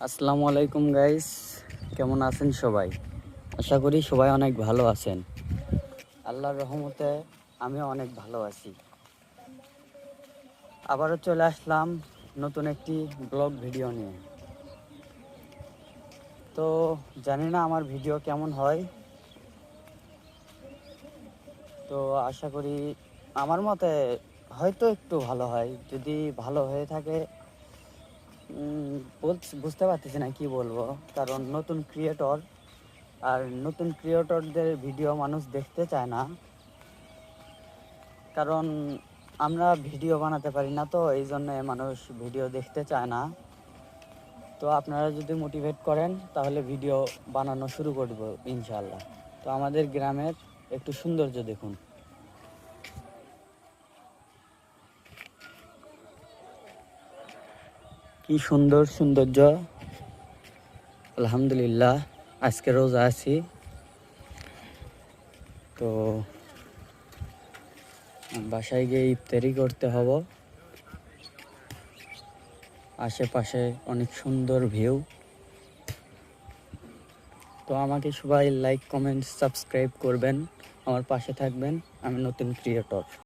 আসসালামু আলাইকুম গাইস, কেমন আছেন সবাই? আশা করি সবাই অনেক ভালো আছেন। আল্লাহর রহমতে আমিও অনেক ভালো আছি। আবারও চলে আসলাম নতুন একটি ব্লগ ভিডিও নিয়ে। তো জানি না আমার ভিডিও কেমন হয়, তো আশা করি আমার মতে হয়তো একটু ভালো হয়। যদি ভালো হয়ে থাকে বুঝতে পারতেছি না কি বলবো, কারণ নতুন ক্রিয়েটর আর নতুন ক্রিয়েটরদের ভিডিও মানুষ দেখতে চায় না, কারণ আমরা ভিডিও বানাতে পারি না, তো এই জন্যে মানুষ ভিডিও দেখতে চায় না। তো আপনারা যদি মোটিভেট করেন তাহলে ভিডিও বানানো শুরু করব ইনশাআল্লাহ। তো আমাদের গ্রামের একটু সৌন্দর্য দেখুন, কি সুন্দর সৌন্দর্য। আলহামদুলিল্লাহ, আজকে রোজা আছি, তো বাসায় গিয়ে ইফতারি করতে হবে। আশেপাশে অনেক সুন্দর ভিউ। তো আমাকে সবাই লাইক, কমেন্ট, সাবস্ক্রাইব করবেন, আমার পাশে থাকবেন। আমি নতুন ক্রিয়েটর।